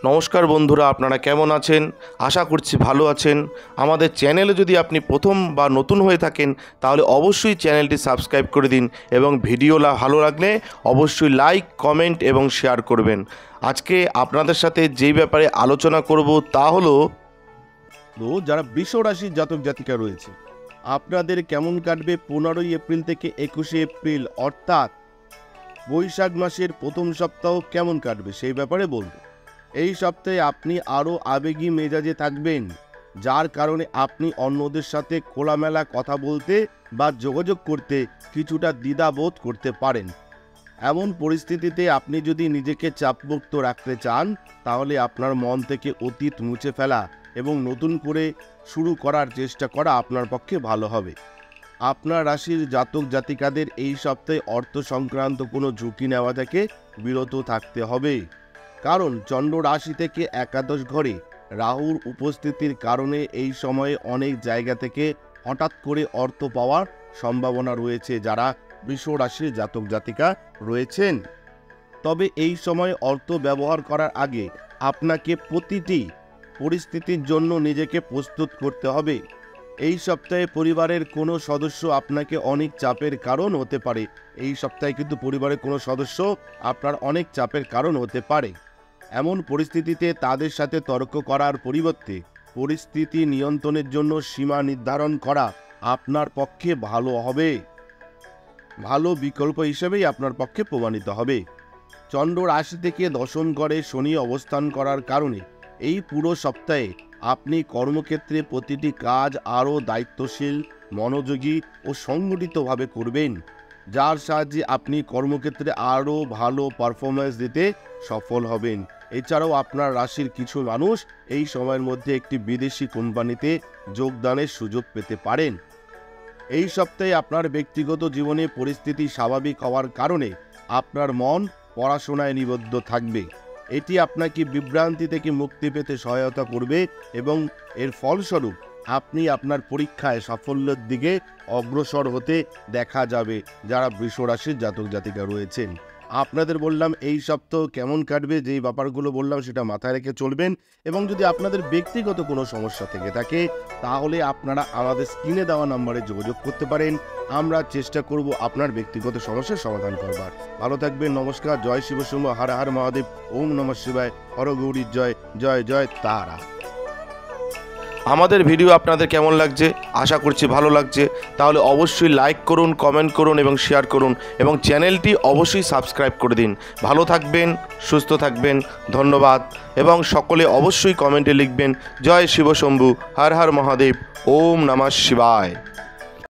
নমস্কার বন্ধুরা, আপনারা কেমন আছেন? আশা করছি ভালো আছেন। আমাদের চ্যানেলে যদি আপনি প্রথম বা নতুন হয়ে থাকেন তাহলে অবশ্যই চ্যানেলটি সাবস্ক্রাইব করে দিন এবং ভিডিও ভালো লাগলে অবশ্যই লাইক, কমেন্ট এবং শেয়ার করবেন। আজকে আপনাদের সাথে যেই ব্যাপারে আলোচনা করব তা হলো যারা বৃষ রাশির জাতক জাতিকা রয়েছে আপনাদের কেমন কাটবে 15 এপ্রিল থেকে 21 এপ্রিল অর্থাৎ বৈশাখ মাসের প্রথম সপ্তাহ কেমন কাটবে সেই ব্যাপারে বলবো। এই সপ্তাহে আপনি আরও আবেগী মেজাজে থাকবেন, যার কারণে আপনি অন্যদের সাথে খোলামেলা কথা বলতে বা যোগাযোগ করতে কিছুটা দ্বিধাবোধ করতে পারেন। এমন পরিস্থিতিতে আপনি যদি নিজেকে চাপমুক্ত রাখতে চান তাহলে আপনার মন থেকে অতীত মুছে ফেলা এবং নতুন করে শুরু করার চেষ্টা করা আপনার পক্ষে ভালো হবে। আপনার রাশির জাতক জাতিকাদের এই সপ্তাহে অর্থ সংক্রান্ত কোনো ঝুঁকি নেওয়া থেকে বিরত থাকতে হবে, কারণ চন্দ্র রাশি থেকে একাদশ ঘরে রাহুর উপস্থিতির কারণে এই সময়ে অনেক জায়গা থেকে হঠাৎ করে অর্থ পাওয়ার সম্ভাবনা রয়েছে যারা বৃষ রাশির জাতক জাতিকা রয়েছেন। তবে এই সময় অর্থ ব্যবহার করার আগে আপনাকে প্রতিটি পরিস্থিতির জন্য নিজেকে প্রস্তুত করতে হবে। এই সপ্তাহে পরিবারের কোনো সদস্য আপনাকে অনেক চাপের কারণ হতে পারে। এই সপ্তাহে কিন্তু পরিবারের কোনো সদস্য আপনার অনেক চাপের কারণ হতে পারে। এমন পরিস্থিতিতে তাদের সাথে তর্ক করার পরিবর্তে পরিস্থিতি নিয়ন্ত্রণের জন্য সীমা নির্ধারণ করা আপনার পক্ষে ভালো বিকল্প হিসেবেই আপনার পক্ষে প্রমাণিত হবে। চন্দ্র রাশি থেকে দশম ঘরে শনি অবস্থান করার কারণে এই পুরো সপ্তাহে আপনি কর্মক্ষেত্রে প্রতিটি কাজ আরও দায়িত্বশীল, মনোযোগী ও সংগঠিতভাবে করবেন, যার সাহায্যে আপনি কর্মক্ষেত্রে আরও ভালো পারফরম্যান্স দিতে সফল হবেন। এছাড়াও আপনার রাশির কিছু মানুষ এই সময়ের মধ্যে একটি বিদেশি কোম্পানিতে যোগদানের সুযোগ পেতে পারেন। এই সপ্তাহে আপনার ব্যক্তিগত জীবনে পরিস্থিতি স্বাভাবিক হওয়ার কারণে আপনার মন পড়াশোনায় নিবদ্ধ থাকবে। এটি আপনাকে বিভ্রান্তি থেকে মুক্তি পেতে সহায়তা করবে এবং এর ফলস্বরূপ আপনি আপনার পরীক্ষায় সাফল্যের দিকে অগ্রসর হতে দেখা যাবে যারা বৃষ রাশির জাতক জাতিকা রয়েছেন। আপনাদের বললাম এই সপ্তাহ কেমন কাটবে, যেই ব্যাপারগুলো বললাম সেটা মাথায় রেখে চলবেন। এবং যদি আপনাদের ব্যক্তিগত কোনো সমস্যা থেকে থাকে তাহলে আপনারা আমাদের স্ক্রিনে দেওয়া নম্বরে যোগাযোগ করতে পারেন। আমরা চেষ্টা করব আপনার ব্যক্তিগত সমস্যার সমাধান করবার। ভালো থাকবেন। নমস্কার। জয় শিব শম্ভ, হর হর মহাদেব, ওম নমঃ শিবায়, হর গৌরী জয়, জয় জয় তারা। আমাদের ভিডিও আপনাদের কেমন লাগছে? আশা করছি ভালো লাগছে। তাহলে অবশ্যই লাইক করুন, কমেন্ট করুন এবং শেয়ার করুন এবং চ্যানেলটি অবশ্যই সাবস্ক্রাইব করে দিন। ভালো থাকবেন, সুস্থ থাকবেন, ধন্যবাদ। এবং সকলে অবশ্যই কমেন্টে লিখবেন জয় শিব শম্ভু, হর হর মহাদেব, ওম নমঃ শিবায়।